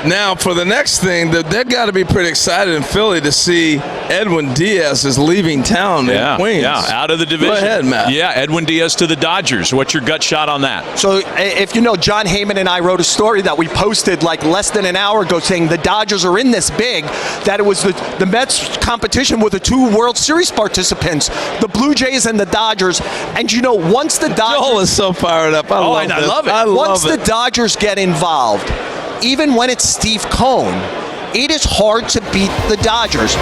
Now, for the next thing, they've got to be pretty excited in Philly to see Edwin Diaz is leaving town in Queens. Yeah, out of the division. Go ahead, Matt. Yeah, Edwin Diaz to the Dodgers. What's your gut shot on that? So, if you know, John Heyman and I wrote a story that we posted like less than an hour ago saying the Dodgers are in this big, that it was the Mets competition with the two World Series participants, the Blue Jays and the Dodgers. And, you know, once the Dodgers... Joel is so fired up. I love it. Once the Dodgers get involved, even when it's Steve Cohen, it is hard to beat the Dodgers.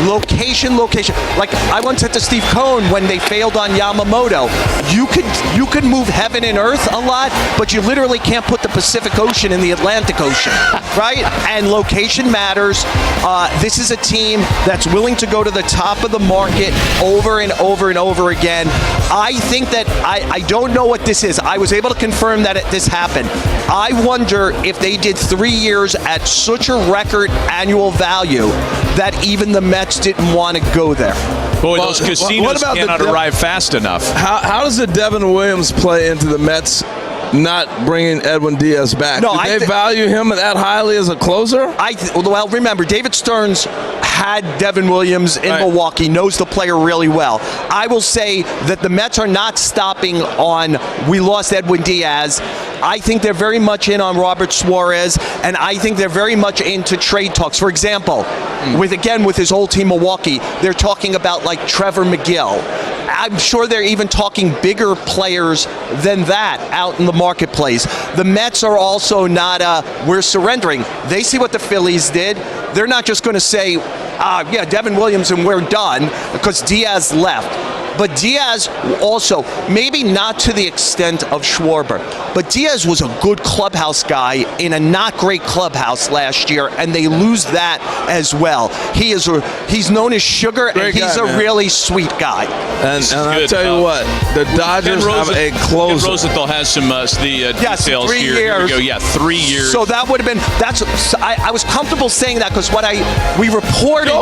Location. Like I once said to Steve Cohen when they failed on Yamamoto, you could move heaven and earth a lot, but you literally can't put the Pacific Ocean in the Atlantic Ocean, right? And location matters. This is a team that's willing to go to the top of the market over and over and over again. I think that I don't know what this is. I was able to confirm that this happened. I wonder if they did 3 years at such a record annual value that even the Mets didn't want to go there. Boy, those casinos cannot arrive fast enough. How does the Devin Williams play into the Mets not bringing Edwin Diaz back? No, do they value him that highly as a closer? Well, remember, David Stearns had Devin Williams in Milwaukee, knows the player really well. I will say that the Mets are not stopping on we lost Edwin Diaz. I think they're very much in on Robert Suarez, and I think they're very much into trade talks. For example, with his old team Milwaukee, they're talking about like Trevor McGill. I'm sure they're even talking bigger players than that out in the marketplace. The Mets are also not, we're surrendering. They see what the Phillies did. They're not just going to say, yeah, Devin Williams and we're done because Diaz left. But Diaz also, maybe not to the extent of Schwarber, but Diaz was a good clubhouse guy in a not great clubhouse last year, and they lose that as well. He's known as Sugar, and he's a really sweet guy. And I'll tell you what, the Dodgers have a closer. Ken Rosenthal has some details 3 here. years. Here we go. Yeah, 3 years. So that would have been, I was comfortable saying that because we reported,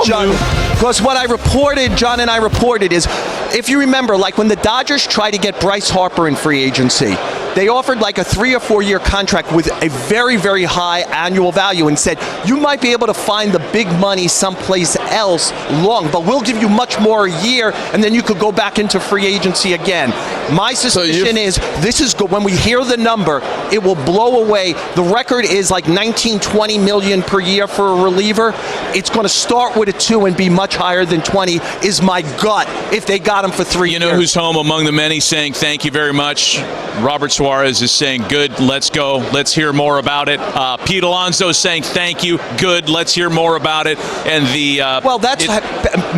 John and I reported is, if you remember, like when the Dodgers tried to get Bryce Harper in free agency, they offered like a 3 or 4 year contract with a very, very high annual value and said, you might be able to find the big money someplace else long, but we'll give you much more a year, and then you could go back into free agency again. My suspicion is this is when we hear the number, it will blow away. The record is like 19-20 million per year for a reliever. It's going to start with a 2 and be much higher than 20 is my gut if they got him for 3 years. You know who's home among the many saying thank you very much? Robert Suarez is saying good, let's go, let's hear more about it. Pete Alonso is saying thank you, good, let's hear more about it. And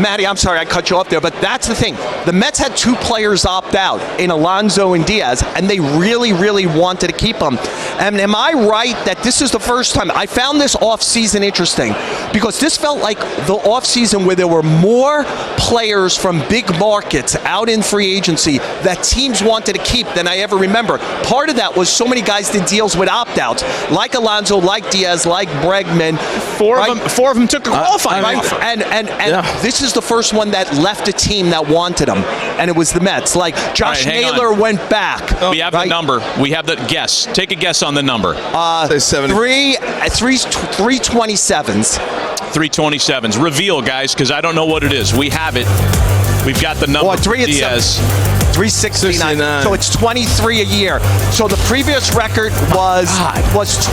Matty, I'm sorry I cut you off there, but that's the thing. The Mets had 2 players opt out in Alonso and Diaz, and they really, really wanted to keep them. And am I right that this is the first time? I found this offseason interesting because this felt like the offseason where there were more players from big markets out in free agency that teams wanted to keep than I ever remember. Part of that was so many guys did deals with opt-outs, like Alonso, like Diaz, like Bregman. Four of them took a qualifying offer. And this is the first one that left a team that wanted him, and it was the Mets. Like Josh Naylor went back. We have the number. We have the guess. Take a guess on the number. 327s. 327s. Reveal, guys, because I don't know what it is. We have it. We've got the number. Diaz. 369. So it's 23 a year. So the previous record was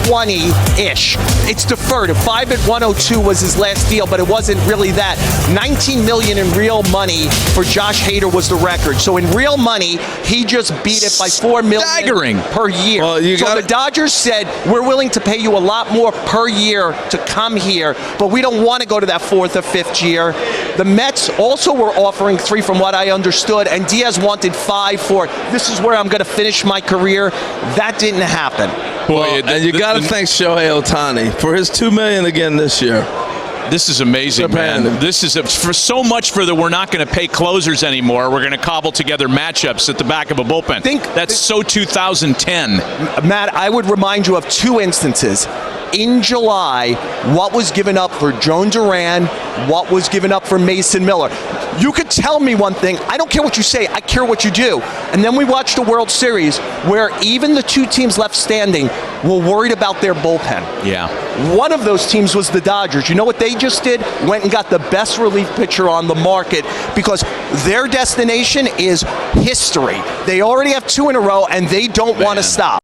20-ish. It's deferred. 5 at 102 was his last deal, but it wasn't really that. 19 million in real money for Josh Hader was the record. So in real money, he just beat it by 4 million per year. Well, the Dodgers said, we're willing to pay you a lot more per year to come here, but we don't want to go to that 4th or 5th year. The Mets also were offering 3 from what I understood, and Diaz wanted 5 for this is where I'm going to finish my career. That didn't happen. And you got to thank Shohei Ohtani for his $2 million again this year. This is amazing, man. This is for so much for the we're not going to pay closers anymore. We're going to cobble together matchups at the back of a bullpen. That's so 2010. Matt, I would remind you of 2 instances. In July, what was given up for Joan Duran, what was given up for Mason Miller. You could tell me one thing. I don't care what you say. I care what you do. And then we watched the World Series where even the two teams left standing were worried about their bullpen. Yeah. One of those teams was the Dodgers. You know what they just did? Went and got the best relief pitcher on the market because their destination is history. They already have 2 in a row, and they don't want to stop.